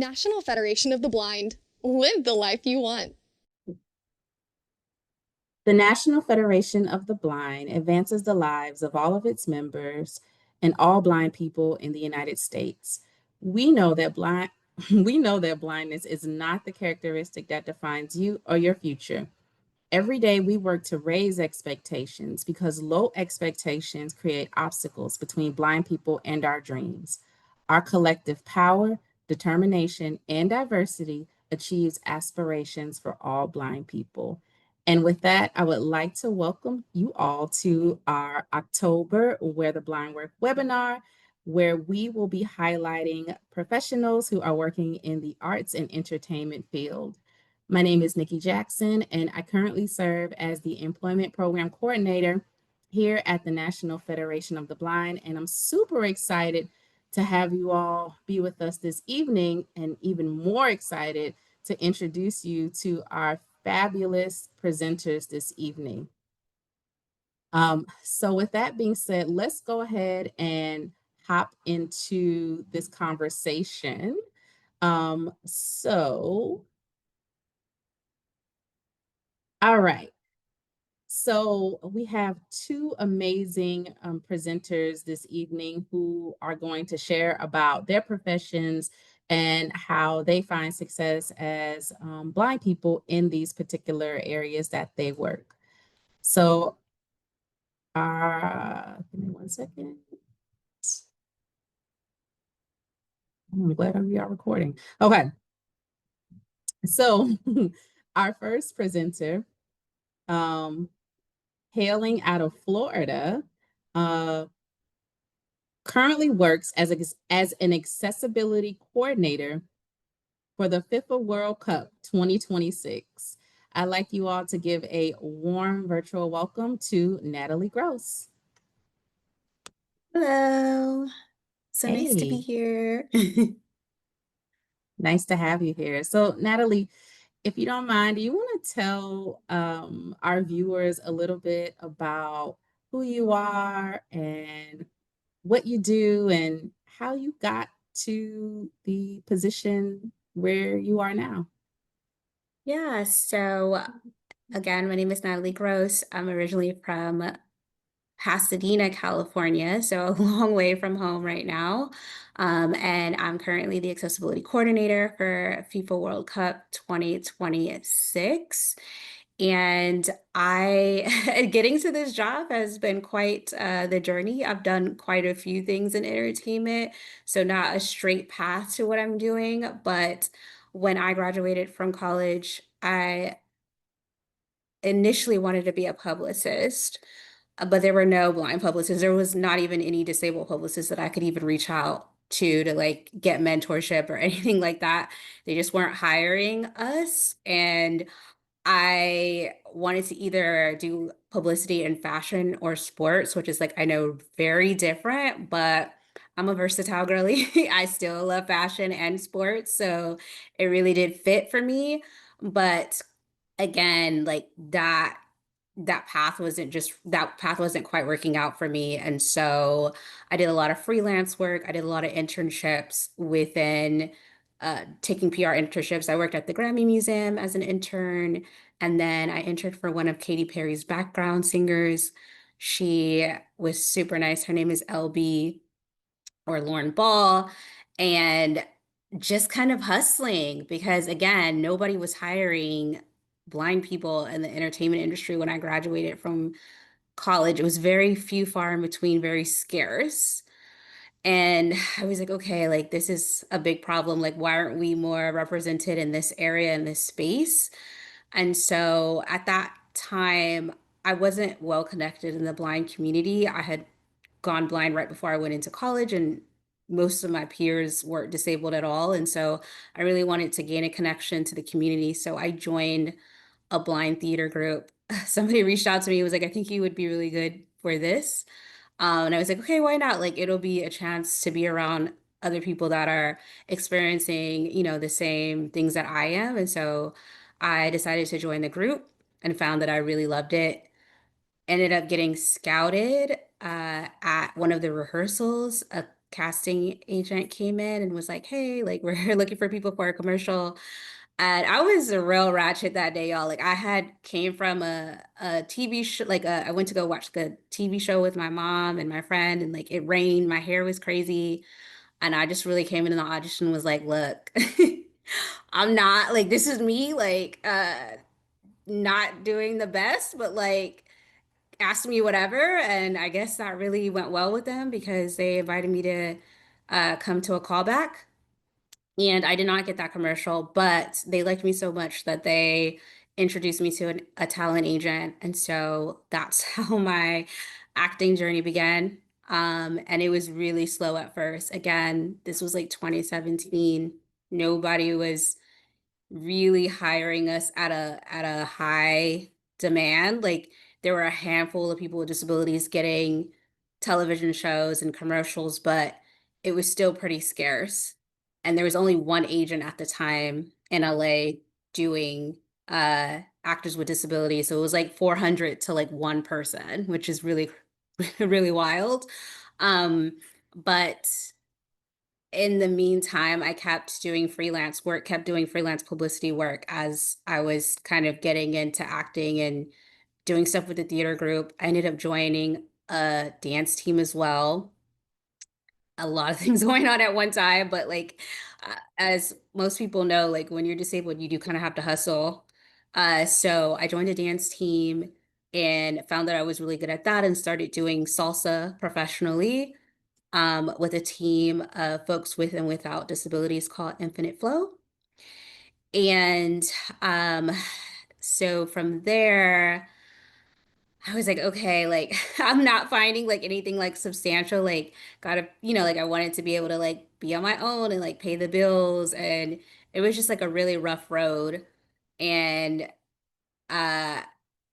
National Federation of the Blind. Live the life you want. The National Federation of the Blind advances the lives of all of its members and all blind people in the United States. We know that blind we know that blindness is not the characteristic that defines you or your future. Every day we work to raise expectations because low expectations create obstacles between blind people and our dreams. Our collective power, determination, and diversity achieves aspirations for all blind people. And with that, I would like to welcome you all to our October Where the Blind Work webinar, where we will be highlighting professionals who are working in the arts and entertainment field. My name is Nikki Jackson, and I currently serve as the Employment Program Coordinator here at the National Federation of the Blind. And I'm super excited to have you all be with us this evening, and even more excited to introduce you to our fabulous presenters this evening. So with that being said, let's go ahead and hop into this conversation. So, all right. So we have two amazing presenters this evening who are going to share about their professions and how they find success as blind people in these particular areas that they work. So, give me one second. I'm glad we are recording. Okay, so our first presenter, um, hailing out of Florida, uh, currently works as an accessibility coordinator for the FIFA World Cup 2026. I'd like you all to give a warm virtual welcome to Natalie Gross. Hello. So nice to be Hey, here. nice to have you here. So, Natalie, if you don't mind, do you want to tell our viewers a little bit about who you are and what you do and how you got to the position where you are now? Yeah, so again, my name is Natalie Gross. I'm originally from Pasadena, California, so a long way from home right now. And I'm currently the accessibility coordinator for FIFA World Cup 2026. And getting to this job has been quite the journey. I've done quite a few things in entertainment, so not a straight path to what I'm doing. But when I graduated from college, I initially wanted to be a publicist, but there were no blind publicists. There was not even any disabled publicists that I could even reach out to like get mentorship or anything like that. They just weren't hiring us. And I wanted to either do publicity in fashion or sports, which is like, I know very different, but I'm a versatile girly. I still love fashion and sports. So it really did fit for me. But again, like that path wasn't quite working out for me. And so I did a lot of freelance work. I did a lot of internships within taking PR internships. I worked at the Grammy Museum as an intern, and then I interned for one of Katy Perry's background singers. She was super nice. Her name is LB, or Lauren Ball, and just kind of hustling because, again, nobody was hiring blind people in the entertainment industry when I graduated from college. It was very few, far in between, very scarce. And I was like, okay, like this is a big problem. Like, why aren't we more represented in this area, in this space? And so at that time, I wasn't well connected in the blind community. I had gone blind right before I went into college, and most of my peers weren't disabled at all. And so I really wanted to gain a connection to the community. So I joined a blind theater group. Somebody reached out to me, was like, I think you would be really good for this. And I was like, okay, why not? Like, it'll be a chance to be around other people that are experiencing, the same things that I am. And so I decided to join the group and found that I really loved it. Ended up getting scouted at one of the rehearsals casting agent came in and was like, "Hey, like we're looking for people for a commercial." And I was a real ratchet that day, y'all. Like I had came from a TV show, I went to go watch the TV show with my mom and my friend, and like it rained, my hair was crazy, and I just really came into the audition and was like, "Look, I'm not like this is me, like not doing the best, but like." Asked me whatever, and I guess that really went well with them because they invited me to come to a callback. And I did not get that commercial, but they liked me so much that they introduced me to a talent agent. And so that's how my acting journey began. And it was really slow at first. Again, this was like 2017. Nobody was really hiring us at a high demand. Like there were a handful of people with disabilities getting television shows and commercials, but it was still pretty scarce. And there was only one agent at the time in LA doing actors with disabilities. So it was like 400 to like one person, which is really really wild. Um, but in the meantime, I kept doing freelance work, kept doing freelance publicity work as I was kind of getting into acting and doing stuff with the theater group. I ended up joining a dance team as well. A lot of things going on at one time, but like as most people know, like when you're disabled, you do kind of have to hustle. So I joined a dance team and found that I was really good at that and started doing salsa professionally with a team of folks with and without disabilities called Infinite Flow. And um, so from there, I was like, okay, like I'm not finding like anything like substantial, like gotta, like I wanted to be able to like be on my own and like pay the bills. And it was just like a really rough road. And uh,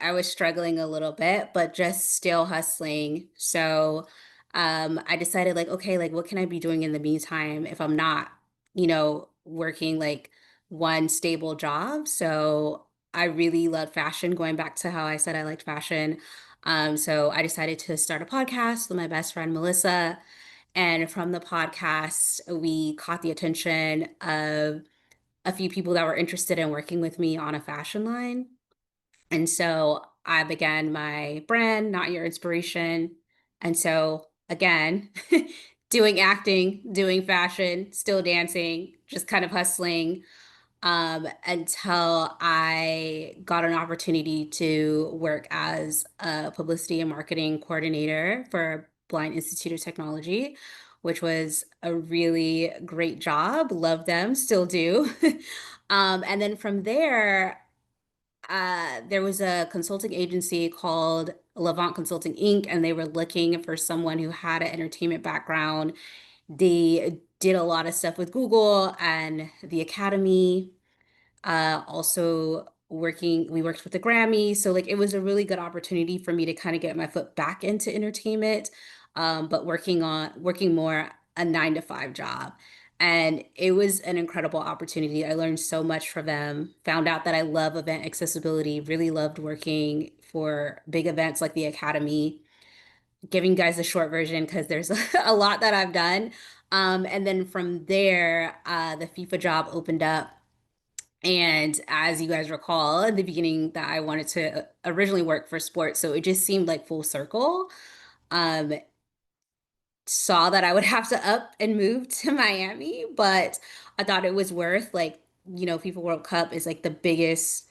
I was struggling a little bit, but just still hustling. So I decided like, okay, like what can I be doing in the meantime if I'm not, working like one stable job? So I really love fashion, going back to how I said I liked fashion. So I decided to start a podcast with my best friend Melissa. And from the podcast, we caught the attention of a few people that were interested in working with me on a fashion line. And so I began my brand, Not Your Inspiration. And so again, doing acting, doing fashion, still dancing, just kind of hustling until I got an opportunity to work as a publicity and marketing coordinator for Blind Institute of Technology, which was a really great job. Love them, still do. And then from there, there was a consulting agency called Levant Consulting Inc., and they were looking for someone who had an entertainment background. They did a lot of stuff with Google and the Academy. Also we worked with the Grammy. So like it was a really good opportunity for me to kind of get my foot back into entertainment, but working more a 9 to 5 job. And it was an incredible opportunity. I learned so much from them, found out that I love event accessibility, really loved working for big events like the Academy, giving you guys a short version because there's a lot that I've done. And then from there, the FIFA job opened up. And as you guys recall, in the beginning, that I wanted to originally work for sports, so it just seemed like full circle. Um, Saw that I would have to up and move to Miami, but I thought it was worth like, FIFA World Cup is like the biggest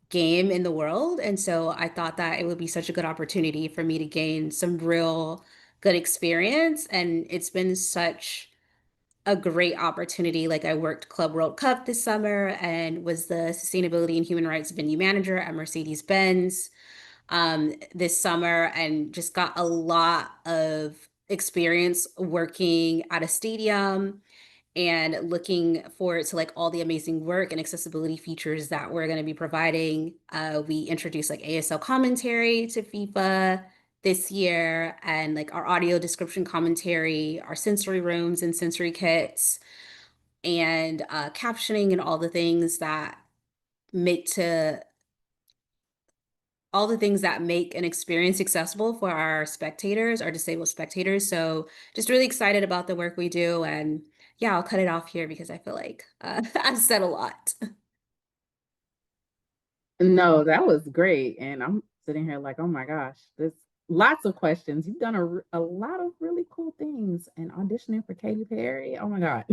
game in the world, and so I thought that it would be such a good opportunity for me to gain some real good experience, and it's been such a great opportunity. Like I worked Club World Cup this summer and was the sustainability and human rights venue manager at Mercedes-Benz this summer and just got a lot of experience working at a stadium and looking forward to like all the amazing work and accessibility features that we're going to be providing. We introduced like ASL commentary to FIFA this year and like our audio description commentary, our sensory rooms and sensory kits, and captioning and all the things that make to all the things that make an experience accessible for our spectators, our disabled spectators. So just really excited about the work we do. And yeah, I'll cut it off here because I feel like I've said a lot. No, that was great. And I'm sitting here like, oh my gosh, there's lots of questions. You've done a lot of really cool things and auditioning for Katy Perry. Oh my God.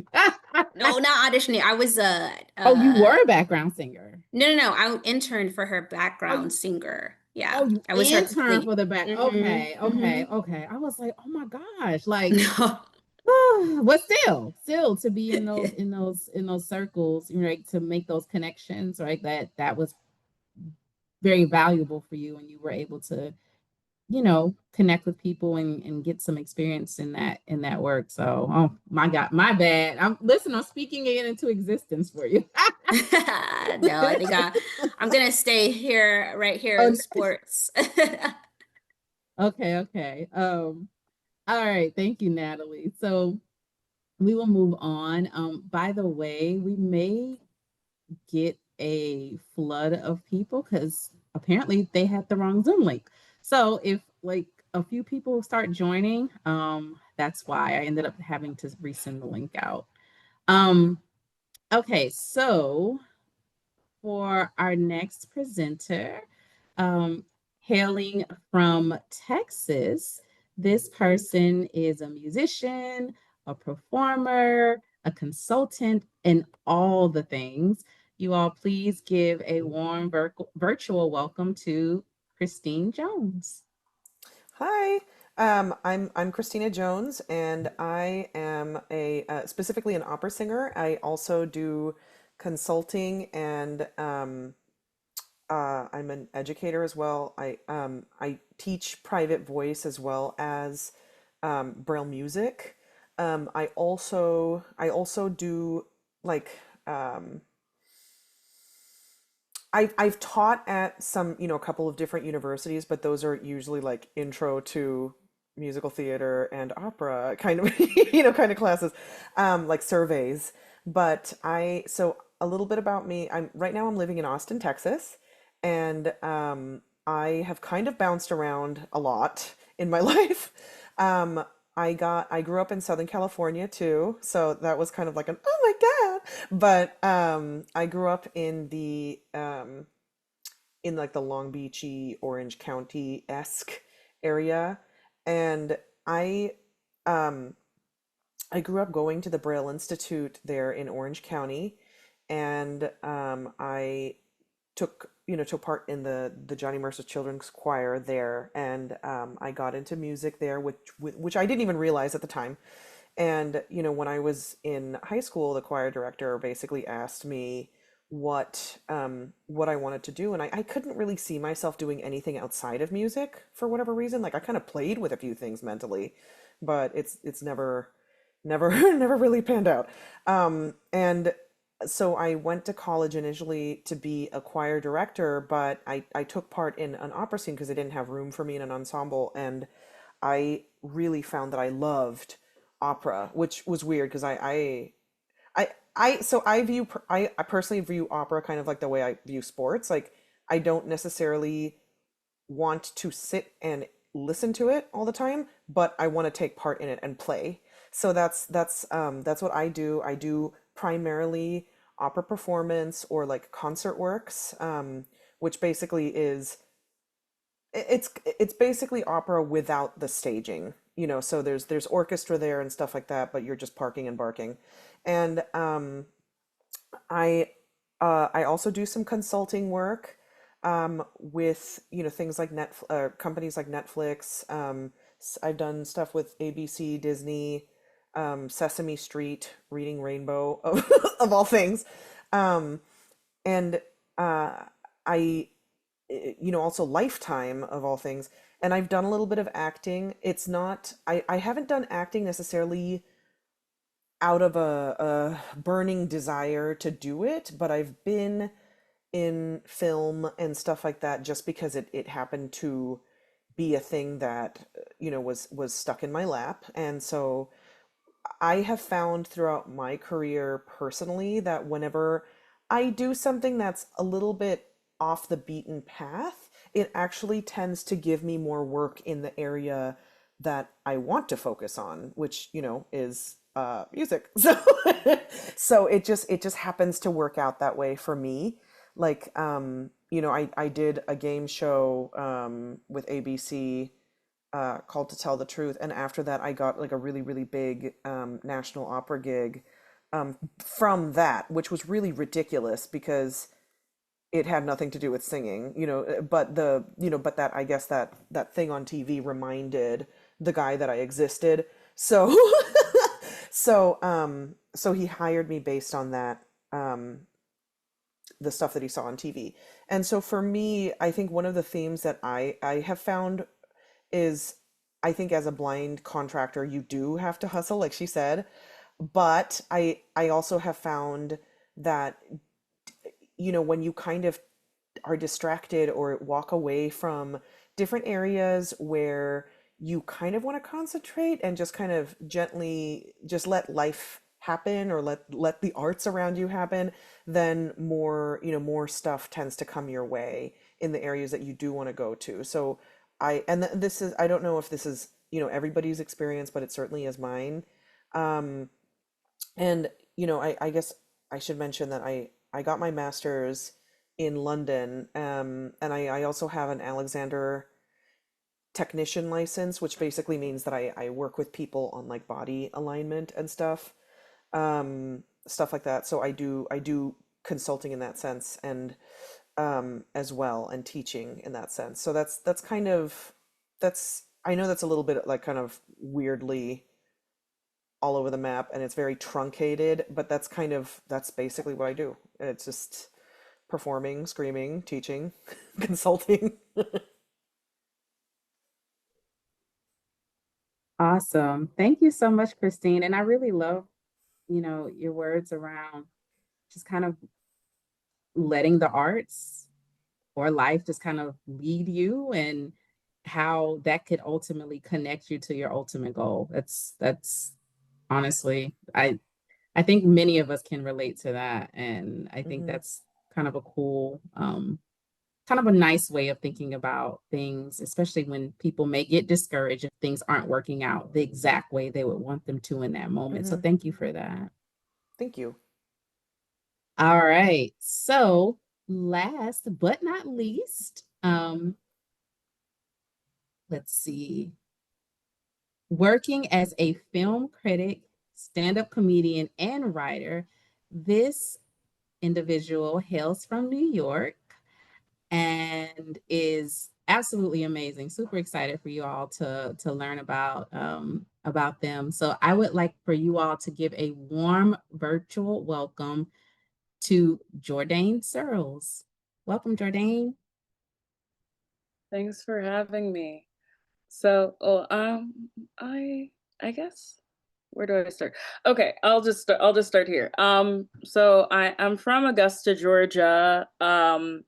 No, not auditioning. I was Oh, you were a background singer. no. I interned for her Oh, background singer. Yeah, oh, you I was her interned for complete. the back. Okay, okay, okay. I was like, oh my gosh, like, No. but still to be in those circles, right? To make those connections, right? That was very valuable for you, and you were able to connect with people and get some experience in that work. So, oh my God, my bad. I'm speaking it into existence for you. No, I think I'm gonna stay here, right here Oh, in sports. okay, okay. All right, thank you, Natalie. So we will move on. By the way, we may get a flood of people because apparently they had the wrong Zoom link. So if like a few people start joining, that's why I ended up having to resend the link out. Um, okay, so for our next presenter, um, hailing from Texas, this person is a musician, a performer, a consultant, and all the things. You all please give a warm virtual welcome to Christine Jones. Hi, I'm Christina Jones, and I am a specifically an opera singer. I also do consulting, and I'm an educator as well. I teach private voice as well as Braille music. I also do like um, I've taught at some, a couple of different universities, but those are usually like intro to musical theater and opera kind of, kind of classes, like surveys. But so a little bit about me. Right now I'm living in Austin, Texas, and I have kind of bounced around a lot in my life. Um, I grew up in Southern California too, so that was kind of like an oh my God. But I grew up in like the Long Beachy, Orange County-esque area. And I um I grew up going to the Braille Institute there in Orange County, and I took part in the Johnny Mercer Children's Choir there, and I got into music there, which I didn't even realize at the time. And when I was in high school, the choir director basically asked me what I wanted to do, and I couldn't really see myself doing anything outside of music for whatever reason. Like I kind of played with a few things mentally, but it's never never really panned out. And so I went to college initially to be a choir director, but I took part in an opera scene because they didn't have room for me in an ensemble, and I really found that I loved opera, which was weird because I personally view opera kind of like the way I view sports. Like I don't necessarily want to sit and listen to it all the time, but I want to take part in it and play. So that's what I do. I do primarily opera performance or like concert works, which basically is it's basically opera without the staging. So there's orchestra there and stuff like that, but you're just parking and barking. And I I also do some consulting work with things like companies like Netflix. I've done stuff with ABC, Disney, Sesame Street, Reading Rainbow, of all things. Um, and I also Lifetime of all things. And I've done a little bit of acting. It's not I haven't done acting necessarily out of a burning desire to do it, but I've been in film and stuff like that just because it happened to be a thing that was stuck in my lap. And so I have found throughout my career personally that whenever I do something that's a little bit off the beaten path, it actually tends to give me more work in the area that I want to focus on, which, is music. So so it just happens to work out that way for me. Like I did a game show with ABC called To Tell the Truth, and after that I got like a really, really big national opera gig from that, which was really ridiculous because it had nothing to do with singing, but that, I guess, that thing on TV reminded the guy that I existed. So so he hired me based on that, the stuff that he saw on TV. And so for me, I think one of the themes that I have found is, I think as a blind contractor, you do have to hustle, like she said, but I also have found that, when you kind of are distracted or walk away from different areas where you kind of want to concentrate and just kind of gently just let life happen, or let the arts around you happen, then more stuff tends to come your way in the areas that you do want to go to. So this is, I don't know if this is, everybody's experience, but it certainly is mine. Um, and I guess I should mention that I got my master's in London, and I also have an Alexander technician license, which basically means that I work with people on like body alignment and stuff like that. So I do consulting in that sense, and as well, and teaching in that sense. So that's kind of, that's, I know that's a little bit like kind of weirdly all over the map, and it's very truncated, but that's basically what I do. It's just performing, screaming, teaching, consulting. Awesome. Thank you so much, Christine. And I really love, your words around just kind of letting the arts or life just kind of lead you, and how that could ultimately connect you to your ultimate goal. That's honestly, I think many of us can relate to that. And I think Hmm. that's kind of a cool, kind of a nice way of thinking about things, especially when people may get discouraged if things aren't working out the exact way they would want them to in that moment. So Hmm. thank you for that. Thank you. All right. So last but not least, let's see. Working as a film critic, stand-up comedian, and writer, this individual hails from New York and is absolutely amazing. Super excited for you all to learn about them. So I would like for you all to give a warm virtual welcome to Jourdain Searles. Welcome, Jourdain. Thanks for having me. So, I I guess, where do I start? Okay, I'll just start here. So I'm from Augusta, Georgia. And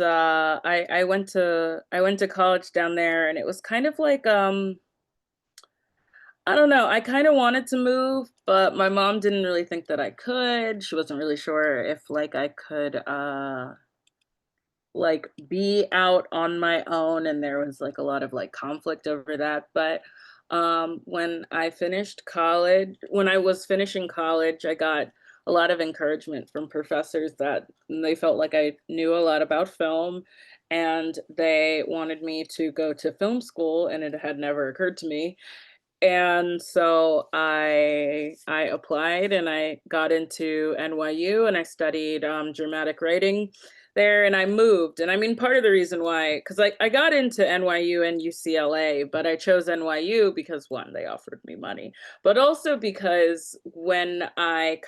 I went to college down there, and it was kind of like, I don't know, I kind of wanted to move, but my mom didn't really think that I could. She wasn't really sure if like I could like be out on my own, and there was like a lot of like conflict over that. But when I was finishing college, I got a lot of encouragement from professors that they felt like I knew a lot about film, and they wanted me to go to film school, and it had never occurred to me. And so I applied, and I got into NYU, and I studied dramatic writing there, and I moved. And I mean, part of the reason why, because I got into NYU and UCLA, but I chose NYU because, one, they offered me money, but also because I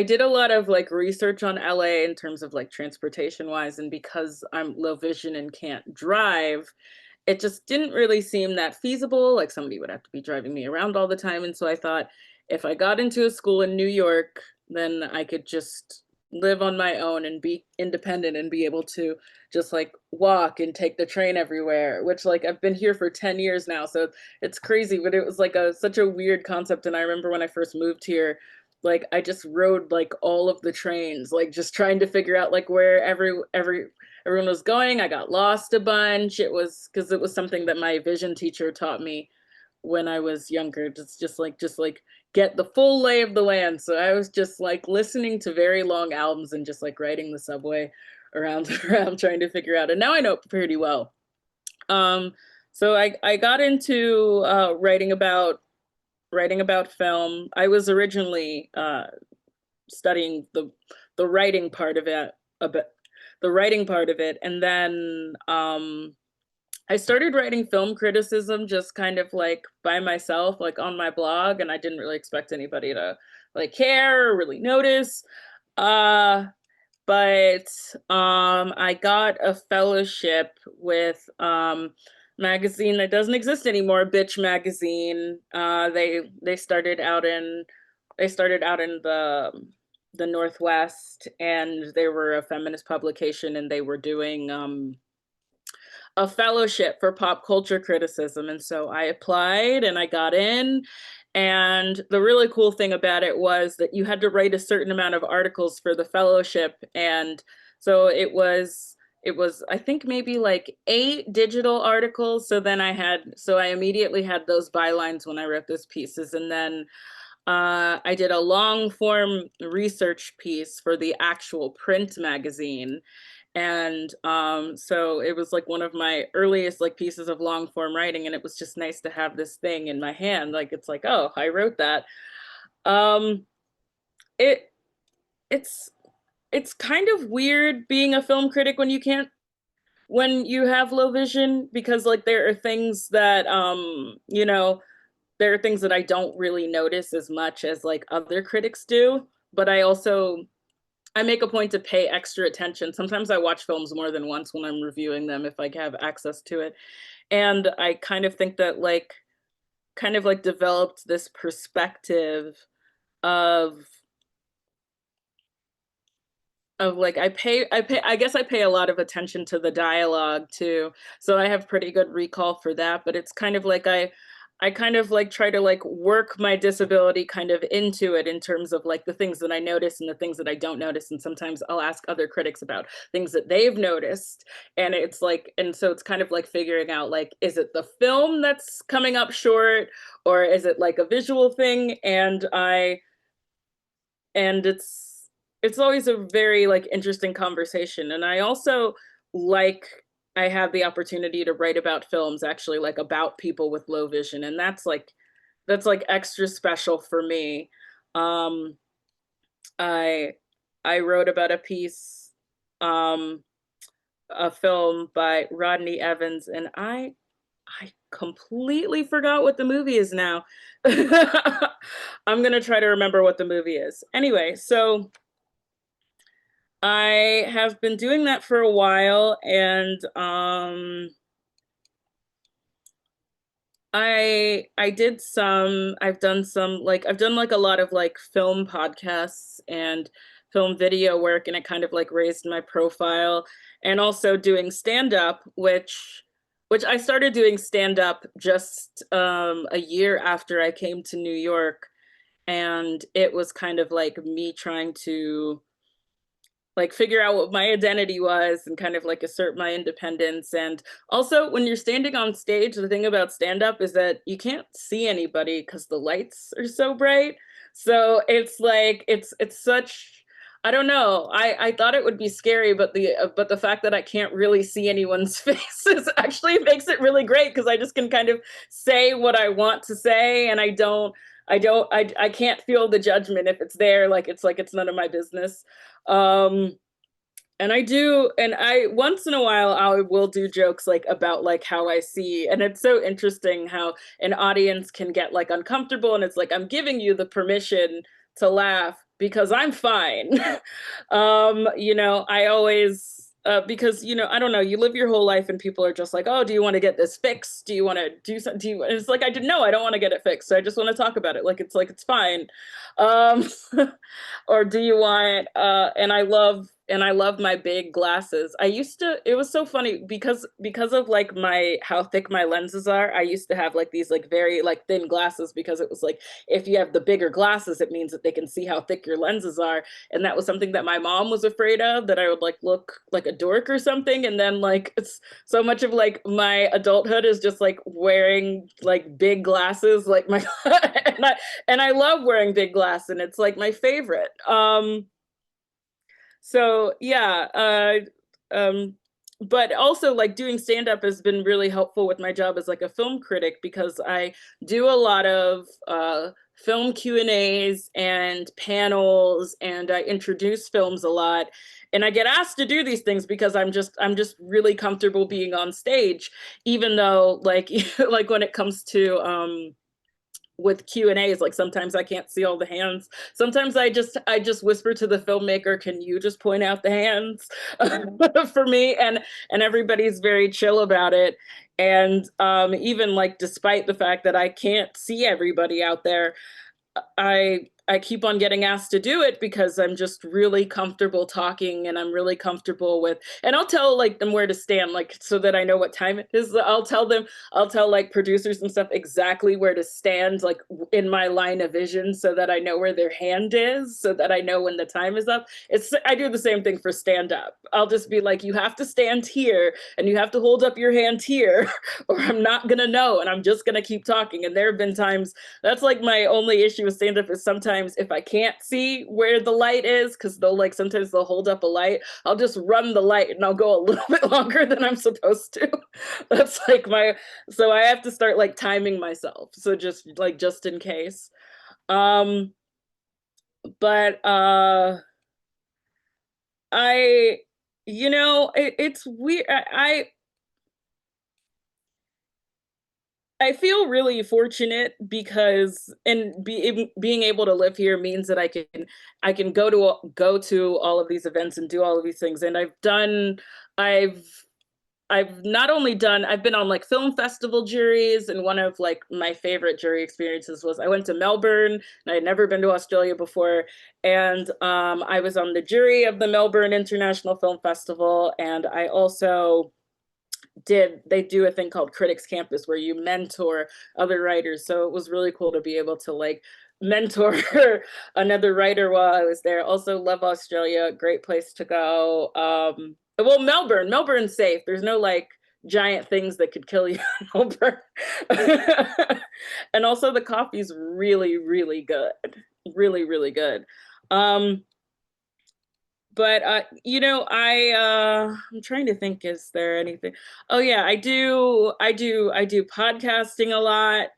did a lot of like research on LA in terms of like transportation wise, and because I'm low vision and can't drive, it just didn't really seem that feasible. Like somebody would have to be driving me around all the time. And so I thought, if I got into a school in New York, then I could just live on my own and be independent and be able to just like walk and take the train everywhere, which like I've been here for 10 years now. So it's crazy, but it was like such a weird concept. And I remember when I first moved here, like I just rode like all of the trains, like just trying to figure out like where everyone was going. I got lost a bunch. It was because it was something that my vision teacher taught me when I was younger. Just like get the full lay of the land. So I was just like listening to very long albums and just like riding the subway around around trying to figure out. And now I know it pretty well. So I got into writing about film. I was originally studying the writing part of it, a bit, the writing part of it, and then I started writing film criticism just kind of like by myself, like on my blog, and I didn't really expect anybody to like care or really notice. Uh, but I got a fellowship with magazine that doesn't exist anymore, Bitch Magazine. They started out in the Northwest, and they were a feminist publication, and they were doing a fellowship for pop culture criticism. And so I applied and I got in. And the really cool thing about it was that you had to write a certain amount of articles for the fellowship. And so it was I think maybe like 8 digital articles. So I immediately had those bylines when I wrote those pieces. And then I did a long form research piece for the actual print magazine. And so it was like one of my earliest like pieces of long form writing, and it was just nice to have this thing in my hand. Like it's like, oh, I wrote that. um it it's kind of weird being a film critic when you have low vision, because like there are things that there are things that I don't really notice as much as like other critics do, but I make a point to pay extra attention. Sometimes I watch films more than once when I'm reviewing them if I have access to it. And I kind of think that kind of like developed this perspective of like I guess I pay a lot of attention to the dialogue too. So I have pretty good recall for that, but it's kind of like I kind of like try to like work my disability kind of into it in terms of like the things that I notice and the things that I don't notice. And sometimes I'll ask other critics about things that they've noticed. And it's like, and so it's kind of like figuring out like, is it the film that's coming up short, or is it like a visual thing? And it's always a very like interesting conversation. And I also like I have the opportunity to write about films, actually like about people with low vision, and that's like extra special for me. um I I wrote about a piece, um a film by Rodney Evans, and I completely forgot what the movie is now. I'm gonna try to remember what the movie is. Anyway, so I have been doing that for a while, and I've done like a lot of like film podcasts and film video work, and it kind of like raised my profile. And also doing stand up, which I started doing stand up just a year after I came to New York, and it was kind of like me trying to like figure out what my identity was and kind of like assert my independence. And also, when you're standing on stage, the thing about stand up is that you can't see anybody because the lights are so bright. So it's like it's such, I don't know. I thought it would be scary, but the fact that I can't really see anyone's faces actually makes it really great, because I just can kind of say what I want to say, and I can't feel the judgment if it's there. Like it's none of my business. Um, and I once in a while I will do jokes like about like how I see, and it's so interesting how an audience can get like uncomfortable, and it's like I'm giving you the permission to laugh because I'm fine. I always because I don't know, you live your whole life and people are just like, oh, do you want to get this fixed? Do you want to do something? And it's like, I didn't know, I don't want to get it fixed. So I just want to talk about it. Like it's fine. Um, or do you want, and I love and I love my big glasses. I used to, it was so funny because of like how thick my lenses are, I used to have like these like very like thin glasses, because it was like, if you have the bigger glasses, it means that they can see how thick your lenses are. And that was something that my mom was afraid of, that I would like look like a dork or something. And then like it's so much of like my adulthood is just like wearing like big glasses, like my and I love wearing big glass, and it's like my favorite. So yeah, but also like doing stand-up has been really helpful with my job as like a film critic, because I do a lot of film Q&As and panels, and I introduce films a lot. And I get asked to do these things because I'm just really comfortable being on stage, even though like like when it comes to with Q&As, like sometimes I can't see all the hands. Sometimes I just whisper to the filmmaker, can you just point out the hands for me? And everybody's very chill about it. And even like despite the fact that I can't see everybody out there, I keep on getting asked to do it because I'm just really comfortable talking, and I'm really comfortable with, and I'll tell like them where to stand, like so that I know what time it is. I'll tell like producers and stuff exactly where to stand, like in my line of vision, so that I know where their hand is, so that I know when the time is up. I do the same thing for stand up. I'll just be like, you have to stand here and you have to hold up your hand here or I'm not gonna know, and I'm just gonna keep talking. And there have been times, that's like my only issue with stand up, is sometimes if I can't see where the light is, because sometimes they'll hold up a light, I'll just run the light and I'll go a little bit longer than I'm supposed to. That's like so I have to start like timing myself. So just in case. But it's weird. I feel really fortunate because, being able to live here means that I can go to all of these events and do all of these things. And I've not only I've been on like film festival juries, and one of like my favorite jury experiences was I went to Melbourne, and I had never been to Australia before. And I was on the jury of the Melbourne International Film Festival, and I also they do a thing called Critics Campus where you mentor other writers. So it was really cool to be able to like mentor another writer while I was there. Also love Australia, great place to go. Well, Melbourne's safe. There's no like giant things that could kill you in Melbourne. And also the coffee's really, really good. Really, really good. But I'm trying to think, is there anything? Oh yeah, I do podcasting a lot.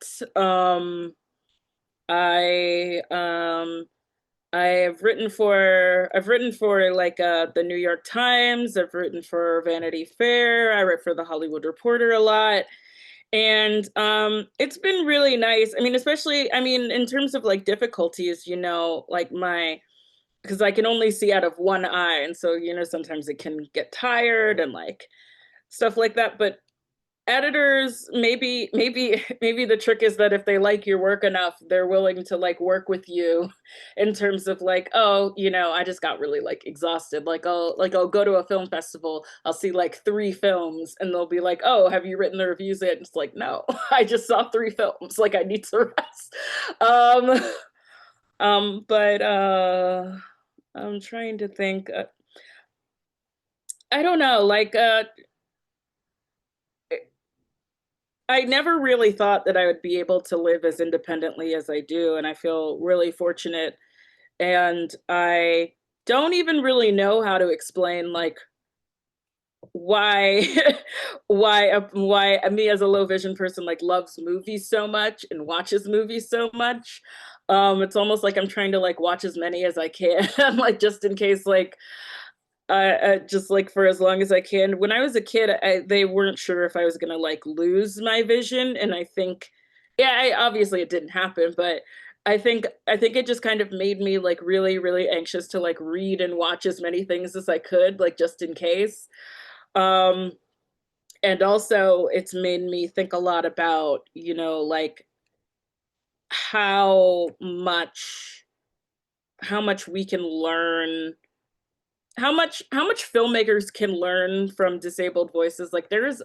I I've written for like the New York Times, I've written for Vanity Fair, I write for the Hollywood Reporter a lot. And it's been really nice. I mean, especially, in terms of like difficulties, like because I can only see out of one eye. And so, sometimes it can get tired and like stuff like that. But editors, maybe the trick is that if they like your work enough, they're willing to like work with you in terms of like, oh, I just got really like exhausted. I'll go to a film festival, I'll see like 3 films, and they'll be like, oh, have you written the reviews yet? And it's like, no, I just saw 3 films. Like I need to rest. But I'm trying to think. I don't know. Like, I never really thought that I would be able to live as independently as I do, and I feel really fortunate. And I don't even really know how to explain like why why me as a low vision person like loves movies so much and watches movies so much. It's almost like I'm trying to like watch as many as I can, like just in case, like just like for as long as I can. When I was a kid, they weren't sure if I was gonna like lose my vision, and I think, yeah, obviously it didn't happen, but I think it just kind of made me like really, really anxious to like read and watch as many things as I could, like just in case. Um, and also it's made me think a lot about, like how much we can learn how much filmmakers can learn from disabled voices. Like there's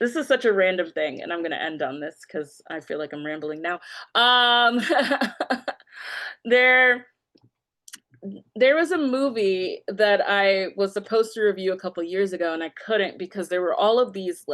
this is such a random thing, and I'm gonna end on this because I feel like I'm rambling now. Um, there there was a movie that I was supposed to review a couple years ago, and I couldn't because there were all of these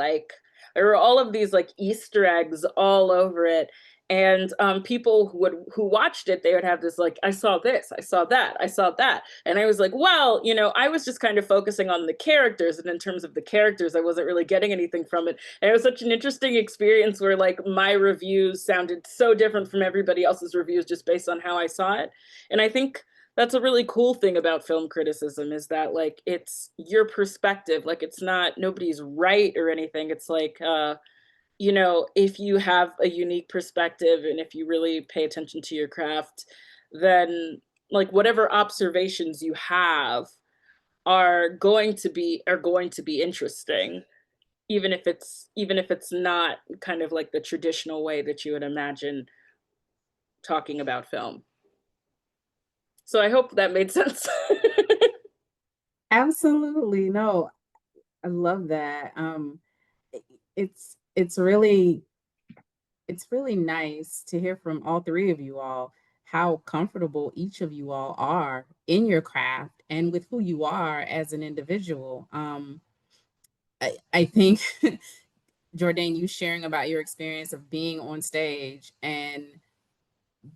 Easter eggs all over it. And people who watched it, they would have this like, I saw this, I saw that, I saw that, and I was like, well, I was just kind of focusing on the characters, and in terms of the characters, I wasn't really getting anything from it. And it was such an interesting experience where like my reviews sounded so different from everybody else's reviews just based on how I saw it. And I think that's a really cool thing about film criticism is that like it's your perspective, like it's not nobody's right or anything. It's like if you have a unique perspective and if you really pay attention to your craft, then like whatever observations you have are going to be interesting, even if it's not kind of like the traditional way that you would imagine talking about film. So I hope that made sense. Absolutely. No, I love that. I- it's it's really it's really nice to hear from all three of you all how comfortable each of you all are in your craft and with who you are as an individual. I think Jourdain, you sharing about your experience of being on stage and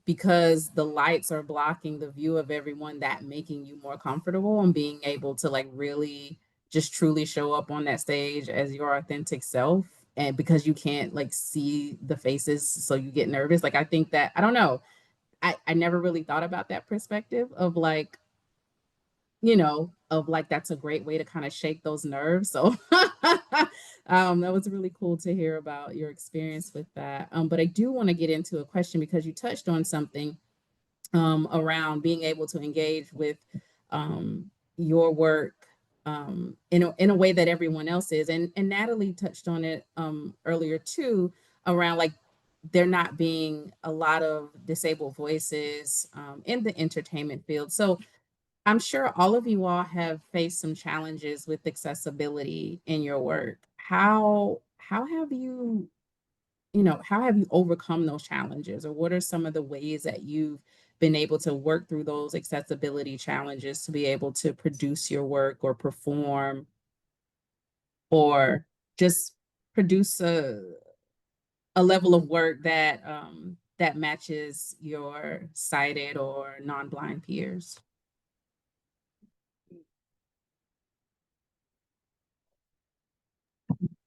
because the lights are blocking the view of everyone, that making you more comfortable and being able to like really just truly show up on that stage as your authentic self. And because you can't like see the faces, so you get nervous. Like I think that I don't know. I never really thought about that perspective of like, of like that's a great way to kind of shake those nerves. So that was really cool to hear about your experience with that. But I do want to get into a question because you touched on something around being able to engage with your work in a way that everyone else is. And Natalie touched on it earlier too, around like there not being a lot of disabled voices in the entertainment field. So I'm sure all of you all have faced some challenges with accessibility in your work. How have you how have you overcome those challenges, or what are some of the ways that you've been able to work through those accessibility challenges to be able to produce your work or perform or just produce a level of work that matches your sighted or non-blind peers?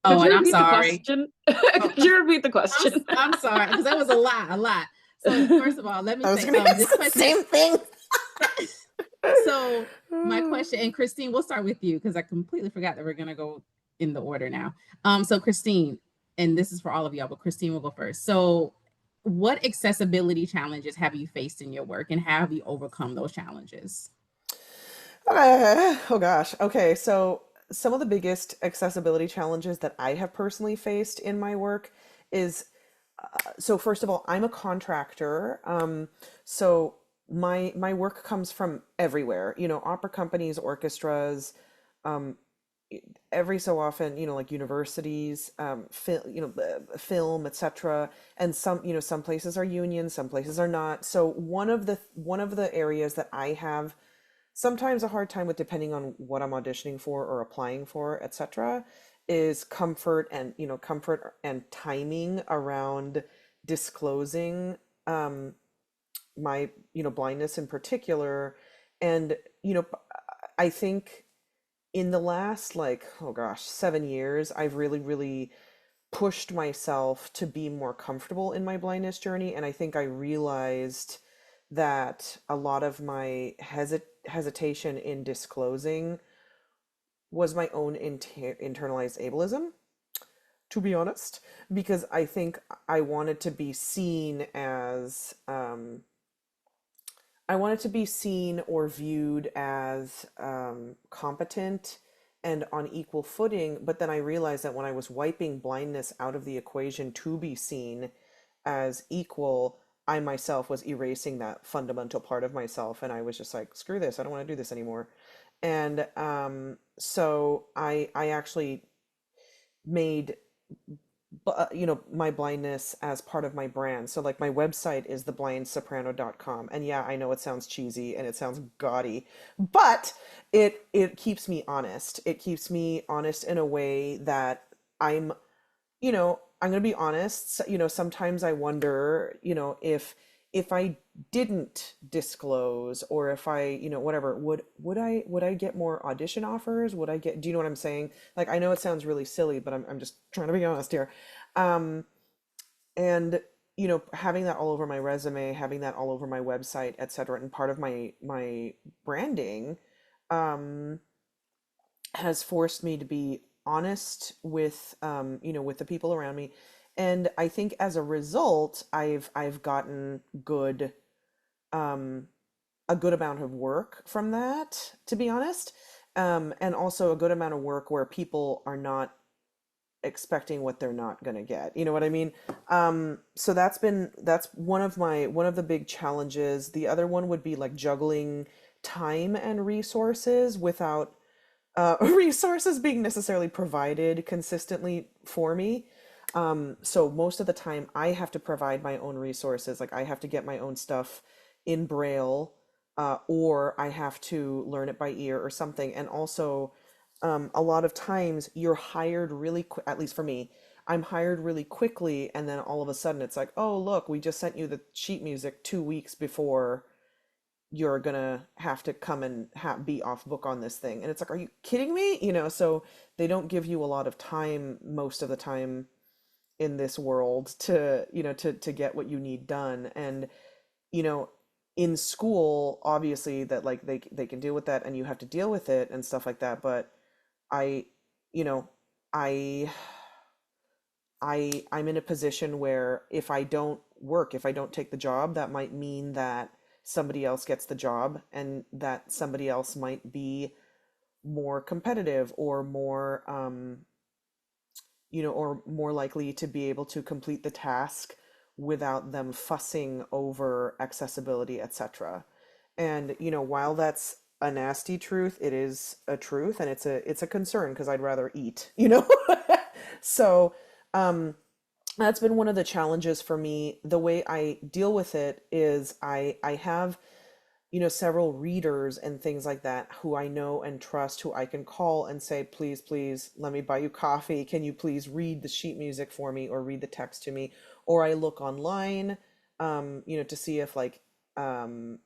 Could Oh, you and I'm repeat the sorry. question? Oh, Could you repeat the I'm question? I'm sorry because that was a lot. So first of all, let me I was say gonna this ask the question. same thing. So my question, and Christine, we'll start with you because I completely forgot that we're gonna go in the order now. So Christine, and this is for all of y'all, but Christine will go first. So what accessibility challenges have you faced in your work and how have you overcome those challenges? Oh gosh. Okay, so some of the biggest accessibility challenges that I have personally faced in my work is so first of all, I'm a contractor. So my work comes from everywhere. Opera companies, orchestras, every so often, like universities, film, etc. And some places are union, some places are not. So one of the areas that I have sometimes a hard time with, depending on what I'm auditioning for or applying for, etc., is comfort and timing around disclosing my blindness in particular. And I think in the last, like, oh gosh, 7 years, I've really pushed myself to be more comfortable in my blindness journey. And I think I realized that a lot of my hesitation in disclosing was my own internalized ableism, to be honest, because I think I wanted to be seen as I wanted to be seen or viewed as competent and on equal footing. But then I realized that when I was wiping blindness out of the equation to be seen as equal, I myself was erasing that fundamental part of myself, and I was just like, screw this, I don't want to do this anymore. And so I actually made my blindness as part of my brand. So like my website is theblindsoprano.com. And yeah, I know it sounds cheesy and it sounds gaudy, but it keeps me honest. It keeps me honest in a way that I'm, I'm going to be honest. Sometimes I wonder, if I didn't disclose, or if I, whatever, would I get more audition offers? Do you know what I'm saying? Like, I know it sounds really silly, but I'm just trying to be honest here. Um, and, having that all over my resume, having that all over my website, etc., and part of my branding, um, has forced me to be honest with with the people around me. And I think as a result, I've gotten good um a good amount of work from that, to be honest. And also a good amount of work where people are not expecting what they're not going to get. You know what I mean? So that's one of the big challenges. The other one would be like juggling time and resources without resources being necessarily provided consistently for me. So most of the time I have to provide my own resources. Like I have to get my own stuff in Braille, or I have to learn it by ear or something. And also, a lot of times you're hired really quick, at least for me, I'm hired really quickly. And then all of a sudden it's like, oh, look, we just sent you the sheet music 2 weeks before you're gonna have to come and be off book on this thing. And it's like, are you kidding me? So they don't give you a lot of time most of the time in this world to get what you need done. And you know in school, obviously, that like they can deal with that and you have to deal with it and stuff like that. But I you know I I'm in a position where if I don't take the job, that might mean that somebody else gets the job, and that somebody else might be more competitive, or more or more likely to be able to complete the task without them fussing over accessibility, etc. And while that's a nasty truth, it is a truth, and it's a concern, because I'd rather eat. So that's been one of the challenges for me. The way I deal with it is I have several readers and things like that who I know and trust, who I can call and say, please, please, let me buy you coffee. Can you please read the sheet music for me, or read the text to me? Or I look online, to see if like um,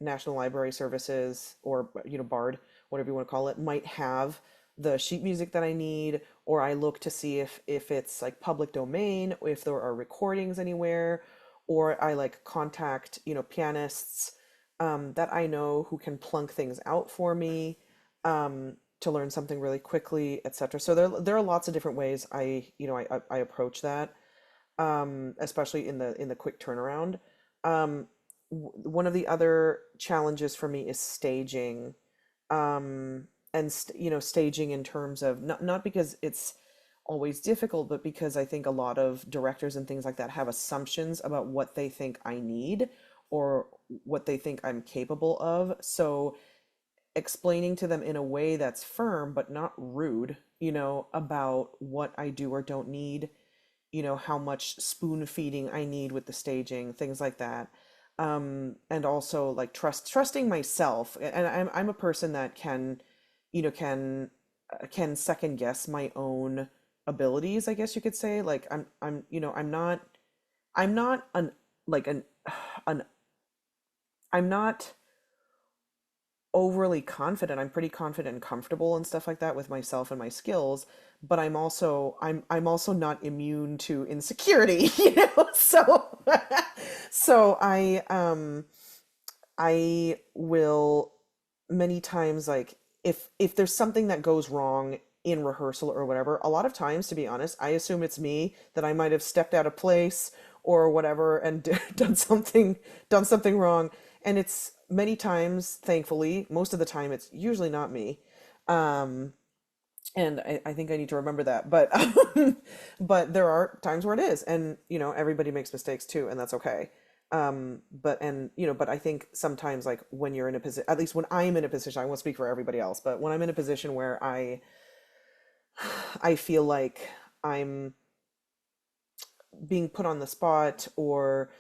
National Library Services, or Bard, whatever you want to call it, might have the sheet music that I need. Or I look to see if it's like public domain, or if there are recordings anywhere. Or I like contact pianists that I know, who can plunk things out for me, to learn something really quickly, etc. So there are lots of different ways I approach that, especially in the quick turnaround. One of the other challenges for me is staging, and staging in terms of, not because it's always difficult, but because I think a lot of directors and things like that have assumptions about what they think I need, or what they think I'm capable of. So explaining to them in a way that's firm but not rude, about what I do or don't need, how much spoon feeding I need with the staging, things like that. And also like trusting myself. And I'm a person that can second guess my own abilities, I guess you could say. Like I'm not an like an I'm not overly confident. I'm pretty confident and comfortable and stuff like that with myself and my skills, but I'm also not immune to insecurity, So so I will many times, like, if there's something that goes wrong in rehearsal or whatever, a lot of times, to be honest, I assume it's me, that I might have stepped out of place or whatever, and done something wrong. And it's many times, thankfully, most of the time, it's usually not me. Um, and I think I need to remember that. But but there are times where it is, and everybody makes mistakes too, and that's okay. But but I think sometimes, like, when you're in a position, at least when I'm in a position, I won't speak for everybody else, but when I'm in a position where I feel like I'm being put on the spot, or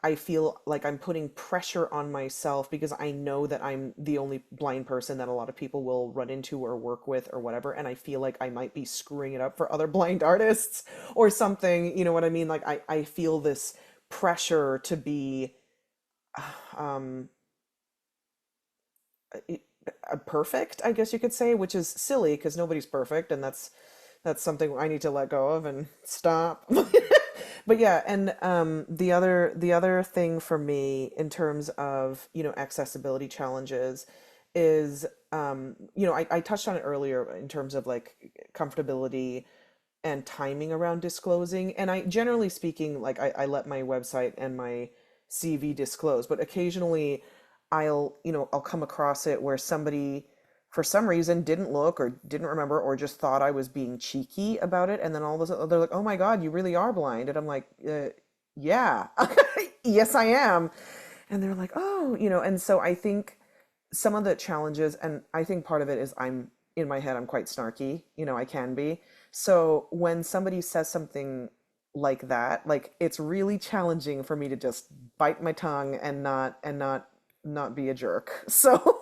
I feel like I'm putting pressure on myself because I know that I'm the only blind person that a lot of people will run into or work with or whatever, and I feel like I might be screwing it up for other blind artists or something, you know what I mean? Like, I feel this pressure to be um perfect, I guess you could say, which is silly because nobody's perfect, and that's something I need to let go of and stop. But yeah, and the other thing for me in terms of, accessibility challenges is, I touched on it earlier in terms of like comfortability and timing around disclosing. And I, generally speaking, like, I let my website and my CV disclose, but occasionally I'll come across it where somebody for some reason didn't look or didn't remember or just thought I was being cheeky about it. And then all of a sudden they're like, "Oh my God, you really are blind." And I'm like, yeah, yes, I am. And they're like, "Oh," and so I think some of the challenges, and I think part of it is in my head, I'm quite snarky, I can be. So when somebody says something like that, like, it's really challenging for me to just bite my tongue and not be a jerk. So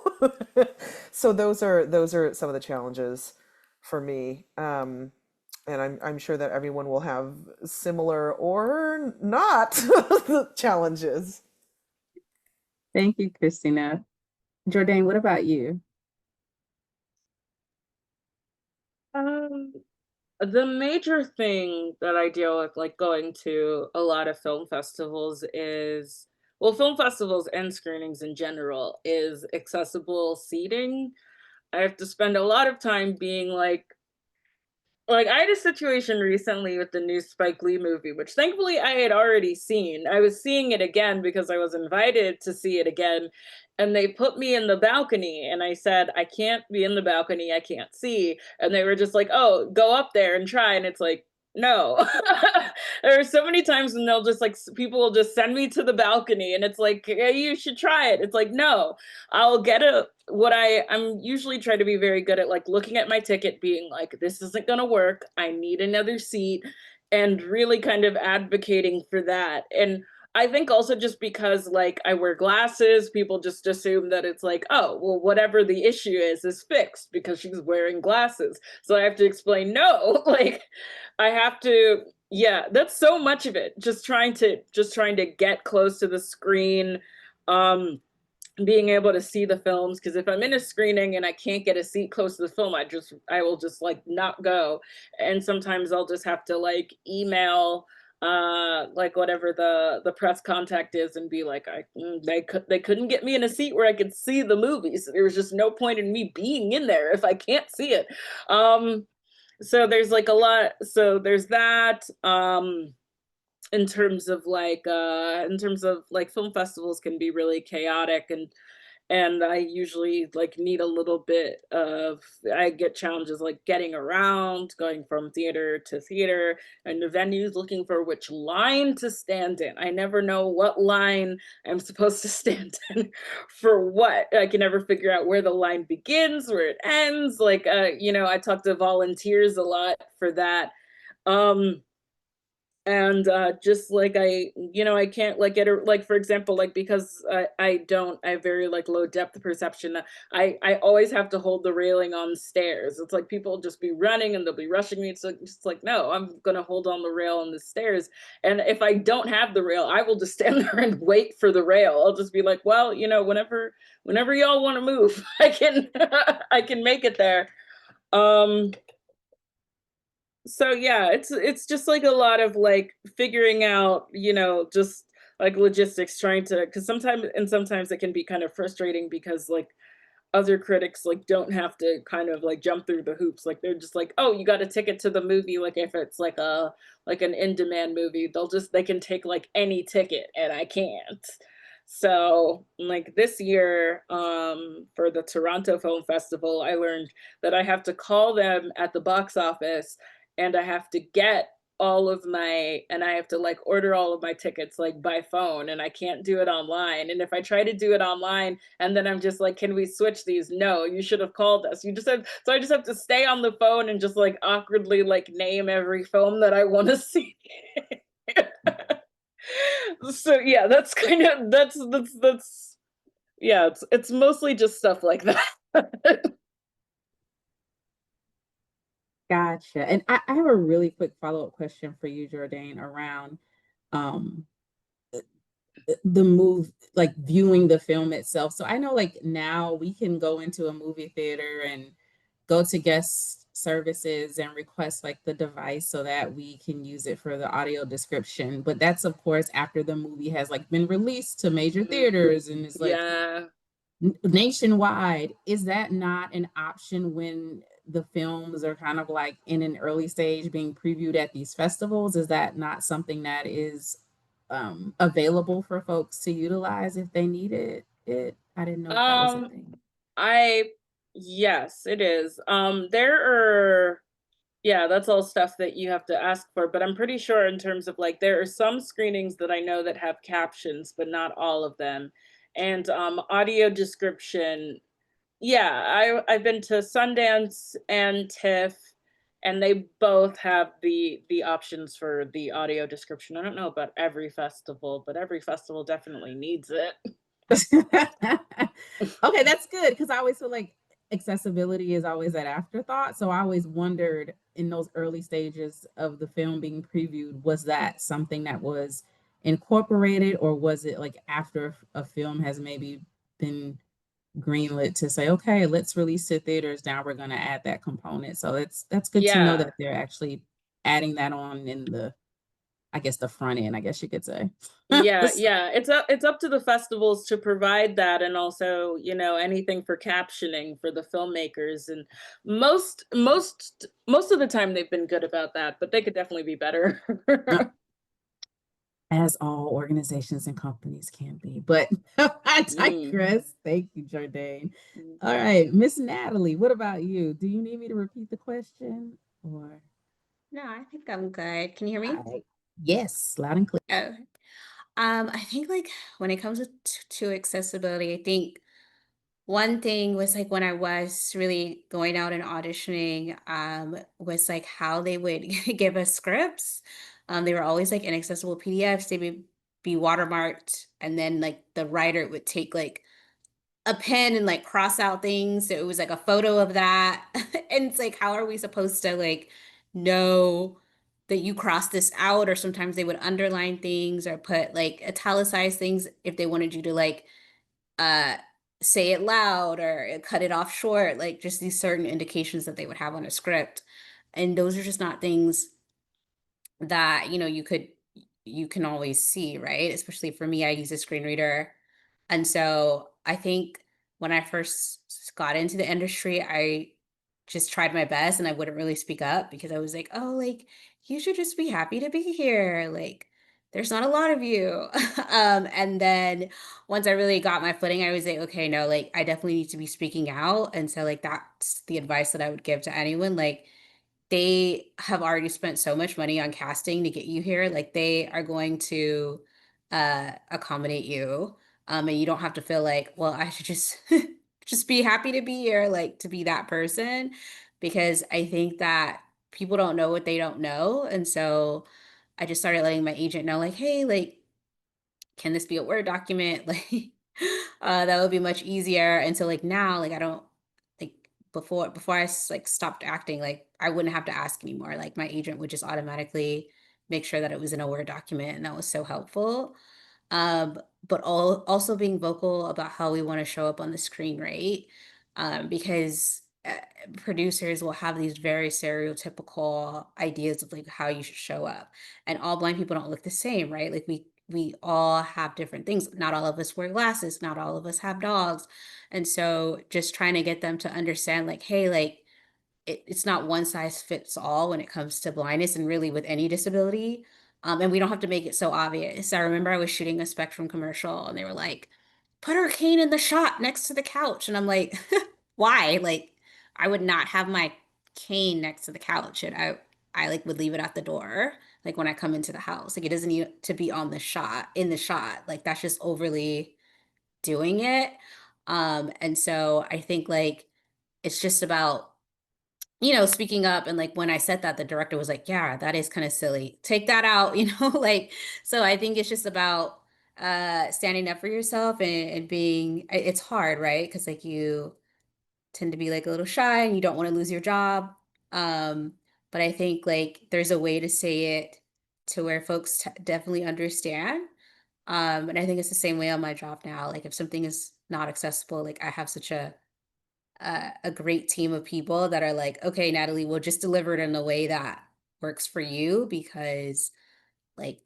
so those are some of the challenges for me. And I'm sure that everyone will have similar or not challenges. Thank you, Christina. Jourdain, what about you? Um, the major thing that I deal with, like going to a lot of film festivals, is, well, film festivals and screenings in general, is accessible seating. I have to spend a lot of time being like, I had a situation recently with the new Spike Lee movie, which thankfully I had already seen. I was seeing it again because I was invited to see it again, and they put me in the balcony, and I said, "I can't be in the balcony, I can't see." And they were just like, "Oh, go up there and try." And it's like, no. There are so many times when they'll just like, people will just send me to the balcony, and it's like, "Yeah, you should try it." It's like, no, I'll get a what I'm usually trying to be very good at, like looking at my ticket, being like, this isn't gonna work, I need another seat, and really kind of advocating for that. And I think also just because like I wear glasses, people just assume that it's like, oh, well, whatever the issue is fixed because she's wearing glasses. So I have to explain, no, like I have to, yeah, that's so much of it. Just trying to get close to the screen. Being able to see the films, because if I'm in a screening and I can't get a seat close to the film, I will just like not go. And sometimes I'll just have to like email like whatever the press contact is and be like, they couldn't get me in a seat where I could see the movies. There was just no point in me being in there if I can't see it. So there's like a lot, so there's that. In terms of like film festivals can be really chaotic, and I usually like need a little bit of, I get challenges like getting around, going from theater to theater and the venues, looking for which line to stand in. I never know what line I'm supposed to stand in for what. I can never figure out where the line begins, where it ends. Like I talk to volunteers a lot for that. Um and just like I can't like get a, like, for example, like because I have very like low depth perception. I always have to hold the railing on stairs. It's like people just be running and they'll be rushing me. It's like, just like, no, I'm gonna hold on the rail on the stairs. And if I don't have the rail, I will just stand there and wait for the rail. I'll just be like, well, whenever y'all want to move, I can I can make it there. um so yeah, it's just like a lot of like figuring out, just like logistics, trying to, because sometimes it can be kind of frustrating because like other critics like don't have to kind of like jump through the hoops. Like they're just like, oh, you got a ticket to the movie. Like if it's like an in-demand movie, they can take like any ticket and I can't. So like this year, for the Toronto Film Festival, I learned that I have to call them at the box office and I have to get and I have to like order all of my tickets like by phone, and I can't do it online. And if I try to do it online and then I'm just like, can we switch these? No, you should have called us. So I just have to stay on the phone and just like awkwardly like name every film that I want to see. So yeah, that's kind of that's yeah, it's mostly just stuff like that. Gotcha. And I have a really quick follow-up question for you, Jourdain, around um the move, like viewing the film itself. So I know like now we can go into a movie theater and go to guest services and request like the device so that we can use it for the audio description. But that's of course after the movie has like been released to major theaters and it's like Yeah. nationwide. Is that not an option when the films are kind of like in an early stage being previewed at these festivals? Is that not something that is available for folks to utilize if they needed it? I didn't know if that was a Um, thing. I yes, it is. There are yeah, that's all stuff that you have to ask for, but I'm pretty sure in terms of like there are some screenings that I know that have captions, but not all of them. And audio description, yeah, I've been to Sundance and TIFF, and they both have the options for the audio description. I don't know about every festival, but every festival definitely needs it. Okay, that's good because I always feel like accessibility is always that afterthought. So I always wondered in those early stages of the film being previewed, was that something that was incorporated, or was it like after a film has maybe been greenlit to say, okay, let's release to theaters. Now we're going to add that component. So that's good to know Yeah. that they're actually adding that on in the, I guess, the front end, I guess you could say. Yeah, yeah. It's up to the festivals to provide that, and also, anything for captioning for the filmmakers. And most of the time they've been good about that, but they could definitely be better. As all organizations and companies can be. But I Mm. digress. Thank you, Jourdain. Mm. All right, Miss Natalie, what about you? Do you need me to repeat the question or? No, I think I'm good. Can you hear me? All right. Yes, loud and clear. Oh, I think like when it comes to accessibility, I think one thing was like when I was really going out and auditioning, was like how they would give us scripts. They were always like inaccessible PDFs. They would be watermarked, and then like the writer would take like a pen and like cross out things. So it was like a photo of that. And it's like, how are we supposed to like know that you crossed this out? Or sometimes they would underline things or put like italicized things if they wanted you to like uh say it loud or cut it off short, like just these certain indications that they would have on a script. And those are just not things that, you can always see, right? Especially for me, I use a screen reader. And so I think when I first got into the industry, I just tried my best and I wouldn't really speak up because I was like, oh, like, you should just be happy to be here. Like, there's not a lot of you. And then once I really got my footing, I was like, okay, no, like, I definitely need to be speaking out. And so, like, that's the advice that I would give to anyone. Like, they have already spent so much money on casting to get you here. Like they are going to accommodate you. And you don't have to feel like, well, I should just just be happy to be here, like to be that person. Because I think that people don't know what they don't know. And so I just started letting my agent know, like, hey, like, can this be a Word document? Like, that would be much easier. And so like now, like I don't like before like stopped acting, like I wouldn't have to ask anymore. Like my agent would just automatically make sure that it was in a Word document, and that was so helpful. But also being vocal about how we want to show up on the screen, right? Because producers will have these very stereotypical ideas of like how you should show up, and all blind people don't look the same, right? Like we all have different things. Not all of us wear glasses. Not all of us have dogs, and so just trying to get them to understand, like, hey, like it's not one size fits all when it comes to blindness and really with any disability. And we don't have to make it so obvious. I remember I was shooting a Spectrum commercial and they were like, put her cane in the shot next to the couch. And I'm like, why? Like, I would not have my cane next to the couch. And I like would leave it at the door, like when I come into the house. Like it doesn't need to be on the shot, in the shot. Like that's just overly doing it. And so I think like it's just about, speaking up. And like when I said that, the director was like, yeah, that is kind of silly. Take that out, like, so I think it's just about standing up for yourself and being, it's hard, right? Because like you tend to be like a little shy and you don't want to lose your job. Um, but I think like there's a way to say it to where folks definitely understand. And I think it's the same way on my job now. Like if something is not accessible, like I have such a great team of people that are like, okay, Natalie, we'll just deliver it in a way that works for you because like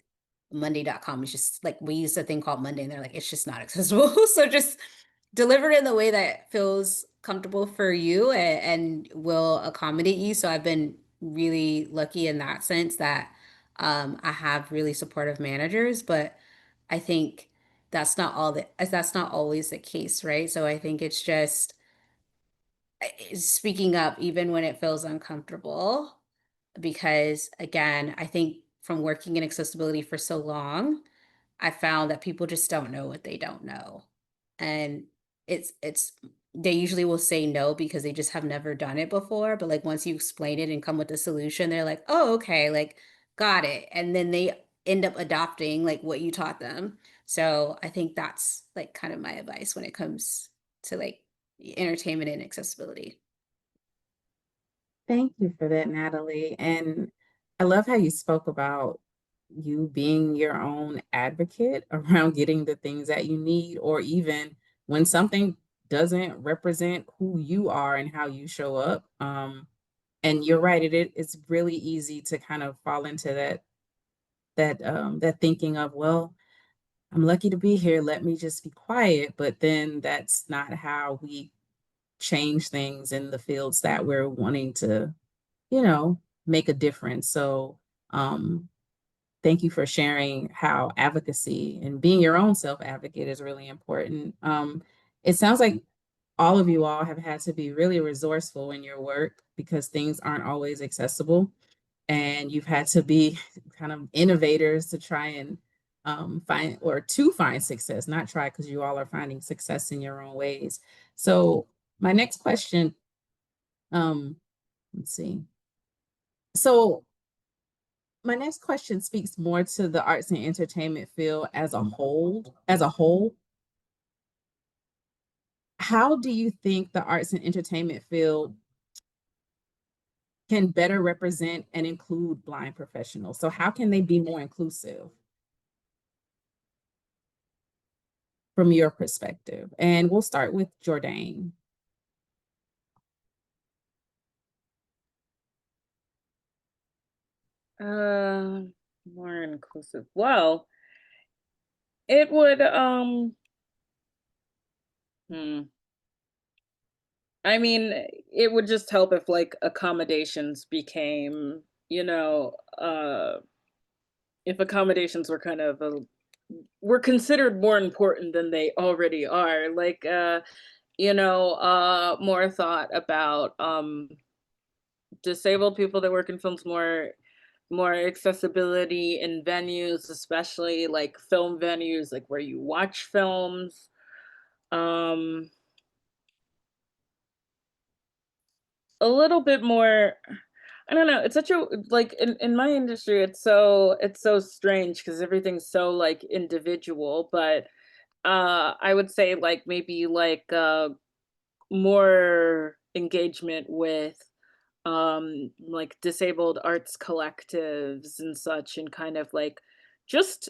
Monday.com is just like we use a thing called Monday and they're like, it's just not accessible. So just deliver it in the way that feels comfortable for you and will accommodate you. So I've been really lucky in that sense that I have really supportive managers, but I think that's not always the case, right? So I think it's just speaking up even when it feels uncomfortable because again, I think from working in accessibility for so long, I found that people just don't know what they don't know. And it's they usually will say no because they just have never done it before. But like once you explain it and come with a solution, they're like, oh, okay, like got it. And then they end up adopting like what you taught them. So I think that's like kind of my advice when it comes to like entertainment and accessibility. Thank you for that, Natalie. And I love how you spoke about you being your own advocate around getting the things that you need, or even when something doesn't represent who you are and how you show up. And you're right, it's really easy to kind of fall into that thinking of, well, I'm lucky to be here. Let me just be quiet. But then that's not how we change things in the fields that we're wanting to, you know, make a difference. So thank you for sharing how advocacy and being your own self advocate is really important. It sounds like all have had to be really resourceful in your work because things aren't always accessible. And you've had to be kind of innovators to try and find success, not try because you all are finding success in your own ways. So my next question, um, let's see. So my next question speaks more to the arts and entertainment field as a whole. How do you think the arts and entertainment field can better represent and include blind professionals? So how can they be more inclusive from your perspective? And we'll start with Jourdain. More inclusive. Well, it would I mean, it would just help if like accommodations became, if accommodations were kind of were considered more important than they already are. Like more thought about disabled people that work in films, more accessibility in venues, especially like film venues, like where you watch films. A little bit more, I don't know, it's such a like in my industry it's so strange because everything's so like individual, but I would say like maybe like more engagement with like disabled arts collectives and such, and kind of like just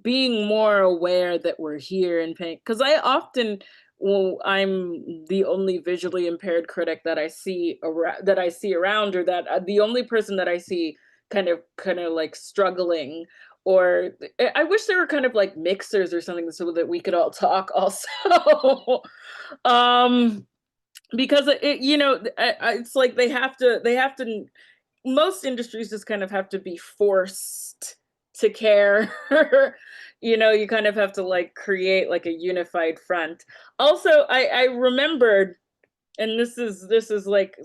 being more aware that we're here and paying, because I often, well, I'm the only visually impaired critic that I see around, or that the only person that I see kind of like struggling, or I wish there were kind of like mixers or something so that we could all talk also. um because it's like they have to most industries just kind of have to be forced to care. You kind of have to like create like a unified front. Also, I remembered and this is like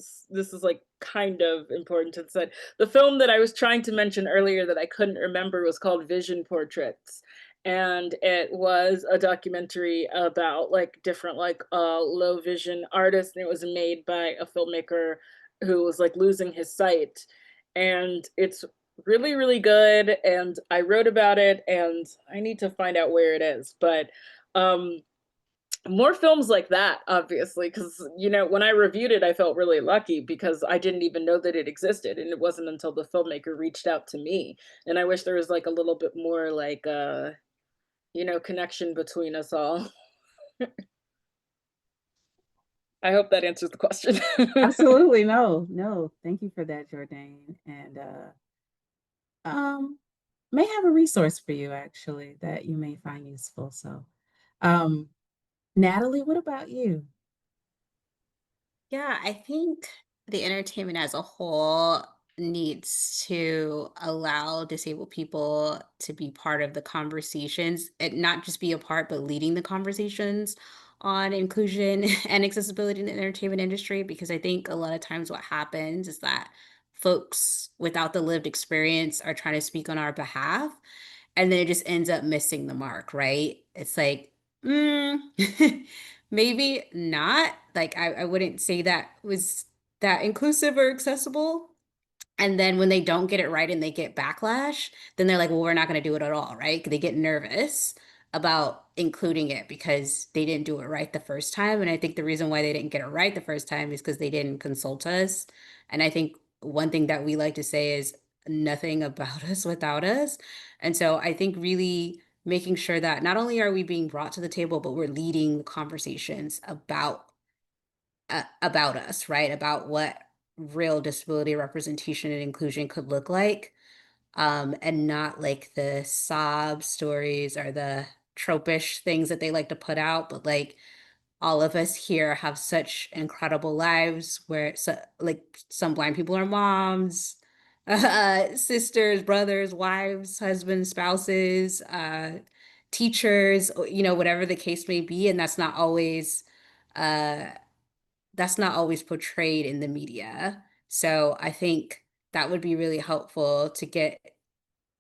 kind of important to say. The film that I was trying to mention earlier that I couldn't remember was called Vision Portraits. And it was a documentary about like different like low vision artists, and it was made by a filmmaker who was like losing his sight. And it's really, really good. And I wrote about it, and I need to find out where it is. But um more films like that, obviously, because when I reviewed it, I felt really lucky because I didn't even know that it existed, and it wasn't until the filmmaker reached out to me. And I wish there was like a little bit more like connection between us all. I hope that answers the question. Absolutely. No. Thank you for that, Jourdain. And may have a resource for you actually that you may find useful. So um Natalie, what about you? Yeah, I think the entertainment as a whole needs to allow disabled people to be part of the conversations and not just be a part, but leading the conversations on inclusion and accessibility in the entertainment industry. Because I think a lot of times what happens is that folks without the lived experience are trying to speak on our behalf, and then it just ends up missing the mark, right? It's like, mm, maybe not. Like, I wouldn't say that was that inclusive or accessible. And then when they don't get it right and they get backlash, then they're like, well, we're not going to do it at all, right? They get nervous about including it because they didn't do it right the first time. And I think the reason why they didn't get it right the first time is because they didn't consult us. And I think one thing that we like to say is nothing about us without us. And so I think really making sure that not only are we being brought to the table, but we're leading the conversations about us, right? About what real disability representation and inclusion could look like. And not like the sob stories or the tropish things that they like to put out, but like all of us here have such incredible lives where like some blind people are moms, sisters, brothers, wives, husbands, spouses, teachers, whatever the case may be. And uh, that's not always portrayed in the media. So I think that would be really helpful to get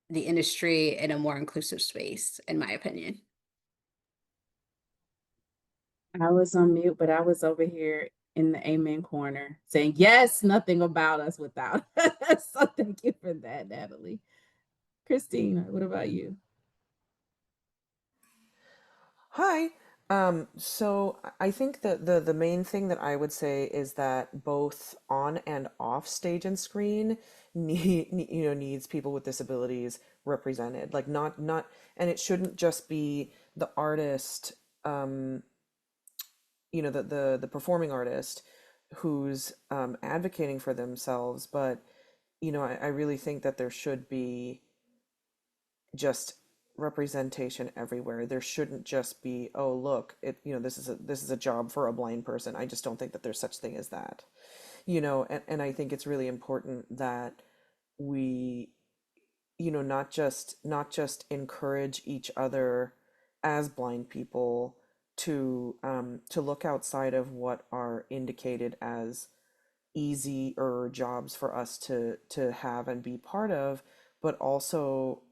the industry in a more inclusive space, in my opinion. I was on mute, but I was over here in the amen corner saying, yes, nothing about us without us. So thank you for that, Natalie. Christina, what about you? Hi. So I think that the main thing that I would say is that both on and off stage and screen needs people with disabilities represented. Like not, and it shouldn't just be the artist, the performing artist who's advocating for themselves, but I really think that there should be just representation everywhere. There shouldn't just be, oh look, this is a job for a blind person. I just don't think that there's such thing as that. And I think it's really important that we, not just encourage each other as blind people to look outside of what are indicated as easy or jobs for us to have and be part of, but also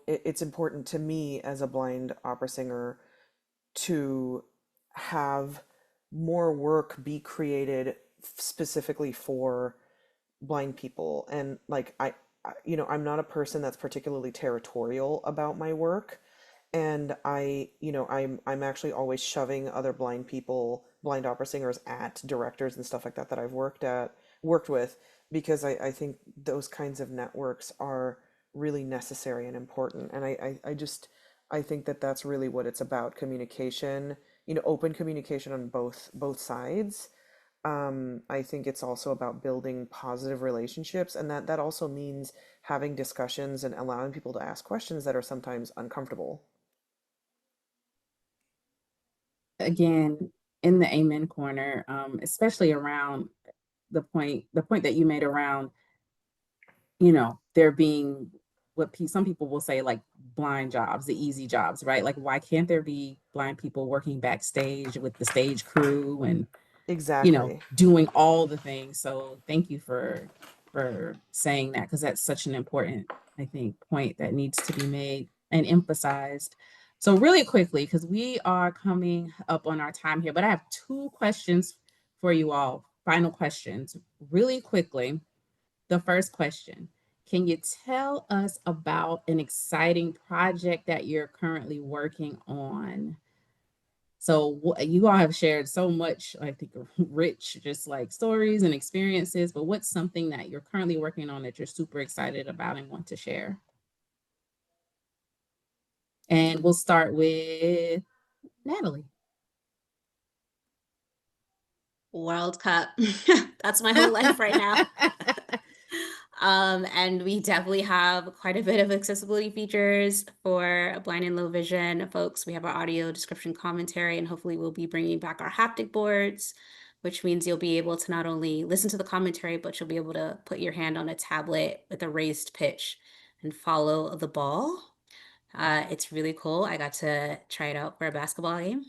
it's important to me as a blind opera singer to have more work be created specifically for blind people. And like I'm not a person that's particularly territorial about my work, and I'm actually always shoving other blind opera singers at directors and stuff like that I've worked with, because I think those kinds of networks are really necessary and important. And I think that that's really what it's about: communication, open communication on both sides. I think it's also about building positive relationships, and that also means having discussions and allowing people to ask questions that are sometimes uncomfortable. Again, in the amen corner, especially around the point that you made around, there being some people will say like blind jobs, the easy jobs, right? Like why can't there be blind people working backstage with the stage crew and Exactly. doing all the things. So thank you for saying that, because that's such an important, I think, point that needs to be made and emphasized. So really quickly, because we are coming up on our time here, but I have two questions for you all. Final questions, really quickly. The first question, can you tell us about an exciting project that you're currently working on? So you all have shared so much, I think, rich, just like stories and experiences, but what's something that you're currently working on that you're super excited about and want to share? And we'll start with Natalie. World Cup. That's my whole life right now. And we definitely have quite a bit of accessibility features for blind and low vision folks. We have our audio description commentary, and hopefully we'll be bringing back our haptic boards, which means you'll be able to not only listen to the commentary, but you'll be able to put your hand on a tablet with a raised pitch and follow the ball. It's really cool. I got to try it out for a basketball game.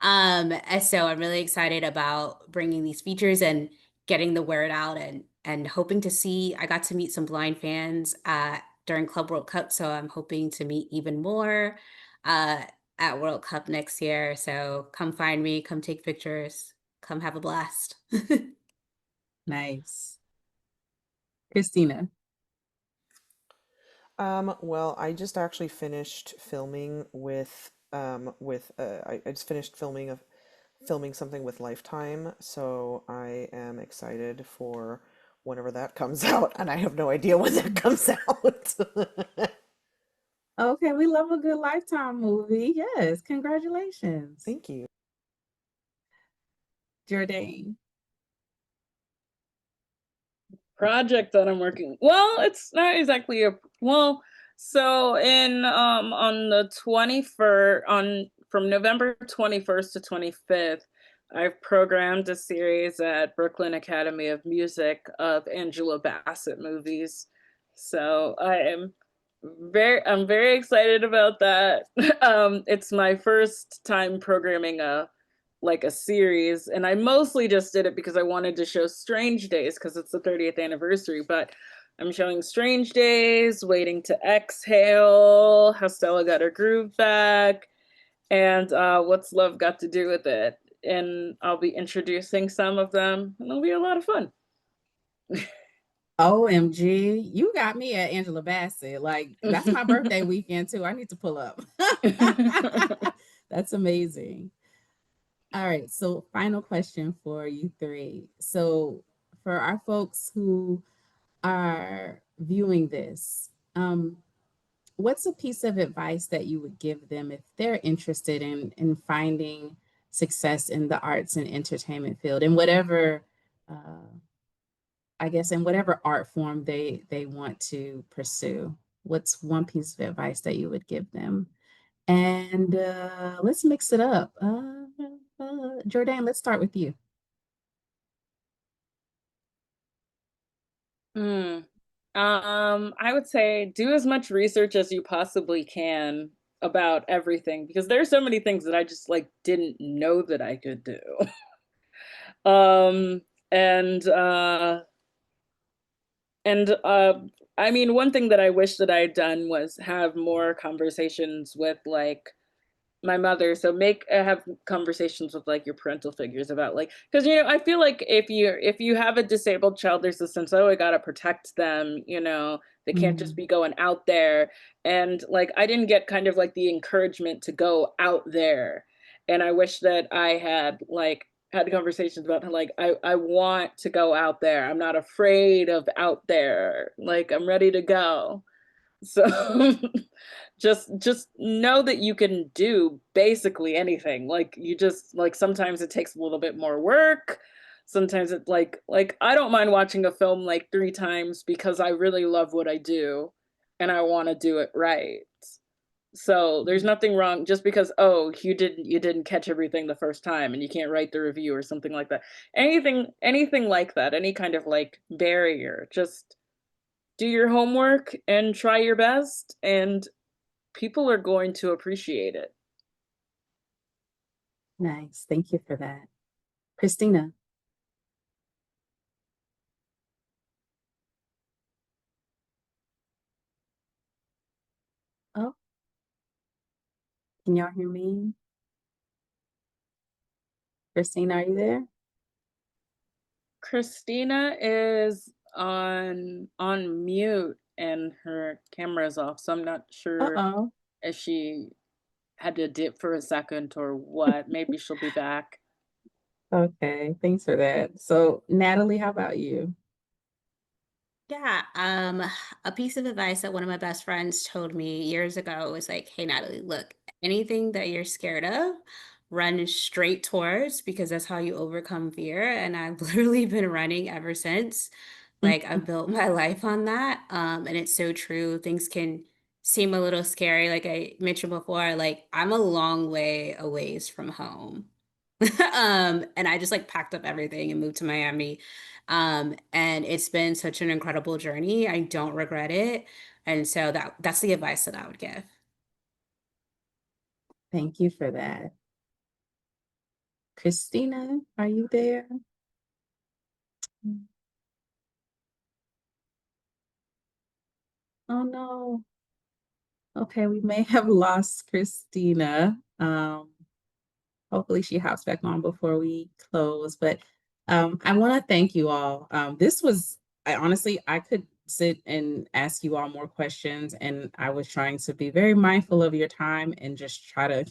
And so I'm really excited about bringing these features and getting the word out, and hoping to see. I got to meet some blind fans during Club World Cup, so I'm hoping to meet even more at World Cup next year. So come find me, come take pictures, come have a blast. Nice. Christina. Well, I just actually finished filming I just finished filming something with Lifetime, so I am excited for whenever that comes out, and I have no idea when that comes out. Okay, we love a good Lifetime movie. Yes, congratulations. Thank you. Jourdain. Project that I'm working. Well, it's not exactly so in on the 21st, on from November 21st to 25th, I've programmed a series at Brooklyn Academy of Music of Angela Bassett movies. So I'm very excited about that. It's my first time programming a series, and I mostly just did it because I wanted to show Strange Days because it's the 30th anniversary, but I'm showing Strange Days, Waiting to Exhale, How Stella Got Her Groove Back, and What's Love Got to Do with It. And I'll be introducing some of them, and it'll be a lot of fun. OMG, you got me at Angela Bassett. Like, that's my birthday weekend too. I need to pull up. That's amazing. All right, so final question for you three. So for our folks who are viewing this, what's a piece of advice that you would give them if they're interested in finding success in the arts and entertainment field, in whatever I guess in whatever art form they want to pursue? What's one piece of advice that you would give them? And let's mix it up. Jourdain, let's start with you. I would say do as much research as you possibly can about everything, because there's so many things that I just like didn't know that I could do. Um, and I mean, one thing that I wish that I had done was have more conversations with like my mother. So have conversations with like your parental figures about like, because I feel like if you have a disabled child, there's a sense, oh, I gotta protect them, they can't just be going out there. And like I didn't get kind of like the encouragement to go out there. And I wish that I had like had conversations about like I want to go out there. I'm not afraid of out there. Like I'm ready to go. So just know that you can do basically anything. Like you just like sometimes it takes a little bit more work. Sometimes it like I don't mind watching a film like 3 times because I really love what I do and I want to do it right. So there's nothing wrong just because you didn't catch everything the first time and you can't write the review or something like that. Anything like that, any kind of like barrier, just do your homework and try your best, and people are going to appreciate it. Nice. Thank you for that. Christina. Oh, can y'all hear me? Christina, are you there? Christina is on mute and her camera is off, so I'm not sure Uh-oh. if she had to dip for a second or what. Maybe she'll be back. Okay, thanks for that. So, Natalie, how about you? Yeah, a piece of advice that one of my best friends told me years ago was like, "Hey, Natalie, look, anything that you're scared of, run straight towards because that's how you overcome fear." And I've literally been running ever since. Like I've built my life on that. And it's so true. Things can seem a little scary. Like I mentioned before, like I'm a long way away from home. And I just like packed up everything and moved to Miami. And it's been such an incredible journey. I don't regret it. And so that's the advice that I would give. Thank you for that. Christina, are you there? Oh no. Okay, we may have lost Christina. Hopefully she hops back on before we close. But I want to thank you all. I honestly, I could sit and ask you all more questions, and I was trying to be very mindful of your time and just try to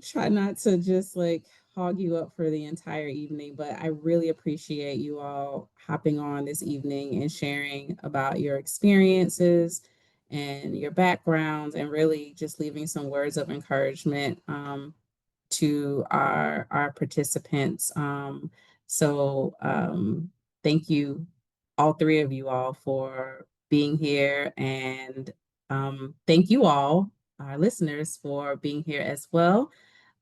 try not to just like hog you up for the entire evening. But I really appreciate you all hopping on this evening and sharing about your experiences and your backgrounds and really just leaving some words of encouragement to our participants. So thank you, all three of you all, for being here, and thank you all, our listeners, for being here as well.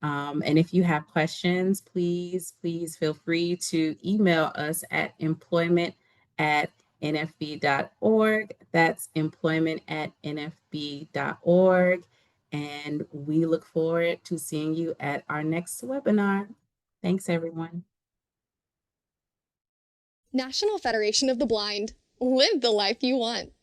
And if you have questions, please feel free to email us at employment@nfb.org. That's employment@nfb.org. And we look forward to seeing you at our next webinar. Thanks, everyone. National Federation of the Blind. Live the life you want.